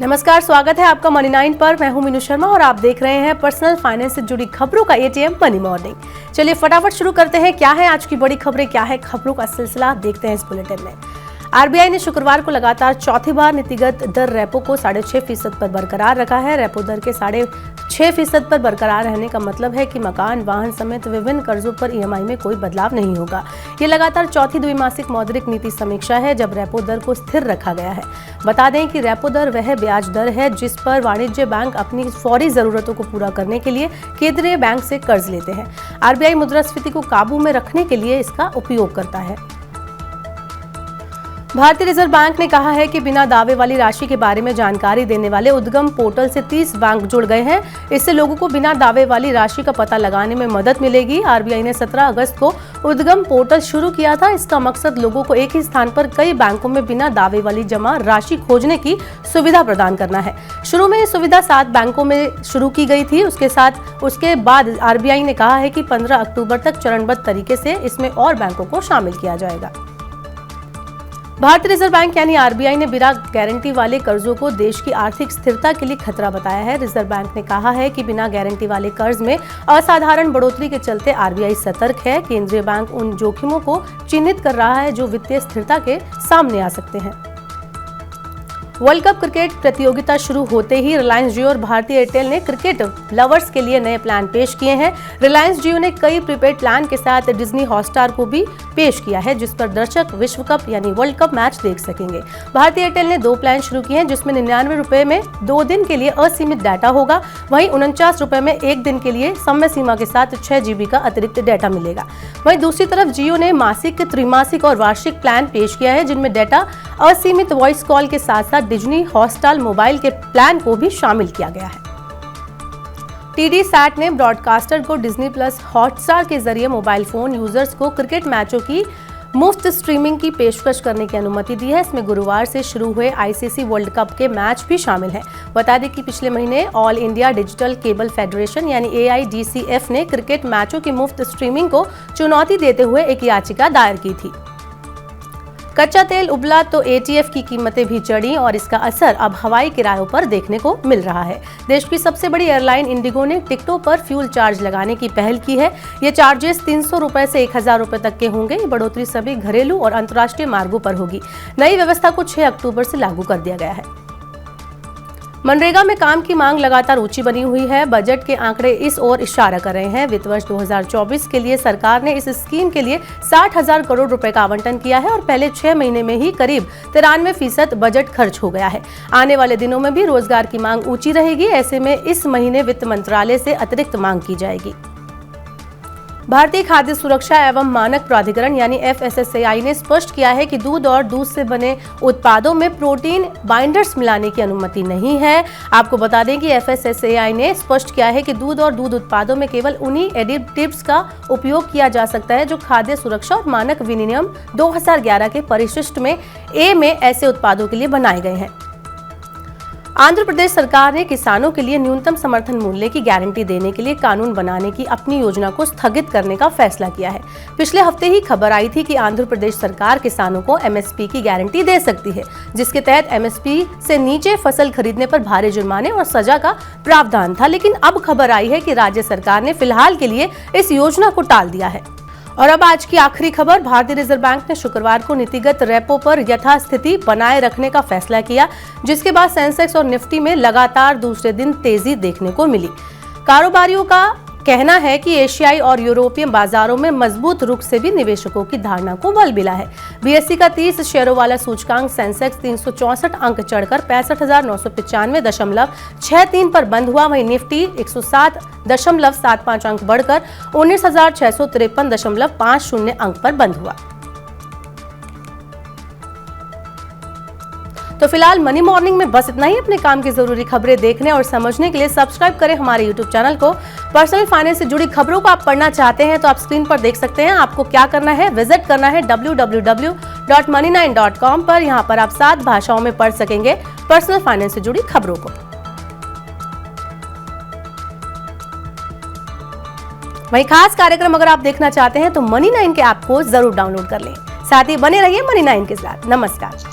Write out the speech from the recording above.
नमस्कार, स्वागत है आपका मनी 9 पर। मैं हूं मीनू शर्मा और आप देख रहे हैं पर्सनल फाइनेंस से जुड़ी खबरों का एटीएम मनी मॉर्निंग। चलिए फटाफट शुरू करते हैं। क्या है आज की बड़ी खबरें, क्या है खबरों का सिलसिला, देखते हैं इस बुलेटिन में। आरबीआई ने शुक्रवार को लगातार चौथी बार नीतिगत दर रेपो को 6.5% पर बरकरार रखा है। रेपो दर के 6.5% पर बरकरार रहने का मतलब है कि मकान, वाहन समेत विभिन्न कर्जों पर ईएमआई में कोई बदलाव नहीं होगा। ये लगातार चौथी द्विमासिक मौद्रिक नीति समीक्षा है जब रेपो दर को स्थिर रखा गया है। बता दें कि रेपो दर वह ब्याज दर है जिस पर वाणिज्य बैंक अपनी फौरी जरूरतों को पूरा करने के लिए केंद्रीय बैंक से कर्ज लेते हैं। आरबीआई मुद्रास्फीति को काबू में रखने के लिए इसका उपयोग करता है। भारतीय रिजर्व बैंक ने कहा है कि बिना दावे वाली राशि के बारे में जानकारी देने वाले उद्गम पोर्टल से 30 बैंक जुड़ गए हैं। इससे लोगों को बिना दावे वाली राशि का पता लगाने में मदद मिलेगी। आरबीआई ने 17 अगस्त को उद्गम पोर्टल शुरू किया था। इसका मकसद लोगों को एक ही स्थान पर कई बैंकों में बिना दावे वाली जमा राशि खोजने की सुविधा प्रदान करना है। शुरू में ये सुविधा 7 बैंकों में शुरू की गई थी। उसके बाद आरबीआई ने कहा है कि 15 अक्टूबर तक चरणबद्ध तरीके से इसमें और बैंकों को शामिल किया जाएगा। भारतीय रिजर्व बैंक यानी आरबीआई ने बिना गारंटी वाले कर्जों को देश की आर्थिक स्थिरता के लिए खतरा बताया है। रिजर्व बैंक ने कहा है कि बिना गारंटी वाले कर्ज में असाधारण बढ़ोतरी के चलते आरबीआई सतर्क है। केंद्रीय बैंक उन जोखिमों को चिन्हित कर रहा है जो वित्तीय स्थिरता के सामने आ सकते हैं। वर्ल्ड कप क्रिकेट प्रतियोगिता शुरू होते ही रिलायंस जियो और भारती एयरटेल ने क्रिकेट लवर्स के लिए नए प्लान पेश किए हैं। रिलायंस जियो ने कई प्रीपेड प्लान के साथ डिज्नी हॉटस्टार को भी पेश किया है जिस पर दर्शक विश्व कप यानी वर्ल्ड कप मैच देख सकेंगे। भारती एयरटेल ने 2 प्लान शुरू किए हैं जिसमें 99 रुपए में 2 दिन के लिए असीमित डाटा होगा। वहीं 49 रुपए में 1 दिन के लिए समय सीमा के साथ 6 GB का अतिरिक्त डाटा मिलेगा। वहीं दूसरी तरफ जियो ने मासिक, त्रैमासिक और वार्षिक प्लान पेश किया है जिनमें डाटा, असीमित वॉइस कॉल के साथ साथ डिज्नी हॉटस्टार मोबाइल के प्लान को भी शामिल किया गया है। टीडी सैट ने ब्रॉडकास्टर को डिज्नी प्लस हॉटस्टार के जरिए मोबाइल फोन यूजर्स को क्रिकेट मैचों की मुफ्त स्ट्रीमिंग की पेशकश करने की अनुमति दी है। इसमें गुरुवार से शुरू हुए आईसीसी वर्ल्ड कप के मैच भी शामिल हैं। बता दें कि पिछले महीने all India digital cable federation यानी AIDCF ने क्रिकेट मैचों की मुफ्त स्ट्रीमिंग को चुनौती देते हुए एक याचिका दायर की थी। कच्चा तेल उबला तो ATF की कीमतें भी चढ़ी और इसका असर अब हवाई किरायों पर देखने को मिल रहा है। देश की सबसे बड़ी एयरलाइन इंडिगो ने टिकटों पर फ्यूल चार्ज लगाने की पहल की है। ये चार्जेस 300 रुपए से 1000 रुपए तक के होंगे। ये बढ़ोतरी सभी घरेलू और अंतर्राष्ट्रीय मार्गों पर होगी। नई व्यवस्था को 6 अक्टूबर से लागू कर दिया गया है। मनरेगा में काम की मांग लगातार ऊंची बनी हुई है। बजट के आंकड़े इस ओर इशारा कर रहे हैं। वित्त वर्ष 2024 के लिए सरकार ने इस स्कीम के लिए 60,000 करोड़ रुपए का आवंटन किया है और पहले 6 महीने में ही करीब 93% बजट खर्च हो गया है। आने वाले दिनों में भी रोजगार की मांग ऊंची रहेगी। ऐसे में इस महीने वित्त मंत्रालय से अतिरिक्त मांग की जाएगी। भारतीय खाद्य सुरक्षा एवं मानक प्राधिकरण यानी FSSAI ने स्पष्ट किया है कि दूध और दूध से बने उत्पादों में प्रोटीन बाइंडर्स मिलाने की अनुमति नहीं है। आपको बता दें कि FSSAI ने स्पष्ट किया है कि दूध और दूध उत्पादों में केवल उन्हीं एडिटिव्स का उपयोग किया जा सकता है जो खाद्य सुरक्षा और मानक विनियम 2011 के परिशिष्ट में A में ऐसे उत्पादों के लिए बनाए गए हैं। आंध्र प्रदेश सरकार ने किसानों के लिए न्यूनतम समर्थन मूल्य की गारंटी देने के लिए कानून बनाने की अपनी योजना को स्थगित करने का फैसला किया है। पिछले हफ्ते ही खबर आई थी कि आंध्र प्रदेश सरकार किसानों को MSP की गारंटी दे सकती है जिसके तहत MSP से नीचे फसल खरीदने पर भारी जुर्माने और सजा का प्रावधान था। लेकिन अब खबर आई है कि राज्य सरकार ने फिलहाल के लिए इस योजना को टाल दिया है। और अब आज की आखिरी खबर। भारतीय रिजर्व बैंक ने शुक्रवार को नीतिगत रेपो पर यथास्थिति बनाए रखने का फैसला किया जिसके बाद सेंसेक्स और निफ्टी में लगातार दूसरे दिन तेजी देखने को मिली। कारोबारियों का कहना है कि एशियाई और यूरोपीय बाजारों में मजबूत रुख से भी निवेशकों की धारणा को बल मिला है। BSE का 30 शेयरों वाला सूचकांक सेंसेक्स 364 अंक चढ़कर 65,995.63 पर बंद हुआ। वहीं निफ्टी 107.75 अंक बढ़कर 19,653.50 अंक पर बंद हुआ। तो फिलहाल मनी मॉर्निंग में बस इतना ही। अपने काम की जरूरी खबरें देखने और समझने के लिए सब्सक्राइब करें हमारे YouTube चैनल को। पर्सनल फाइनेंस से जुड़ी खबरों को आप पढ़ना चाहते हैं तो आप स्क्रीन पर देख सकते हैं। आपको क्या करना है, विजिट करना है www.money9.com पर। यहाँ पर आप 7 भाषाओं में पढ़ सकेंगे पर्सनल फाइनेंस से जुड़ी खबरों को। वहीं खास कार्यक्रम अगर आप देखना चाहते हैं तो मनी 9 के ऐप को जरूर डाउनलोड कर लें। साथ ही बने रहिए मनी 9 के साथ। नमस्कार।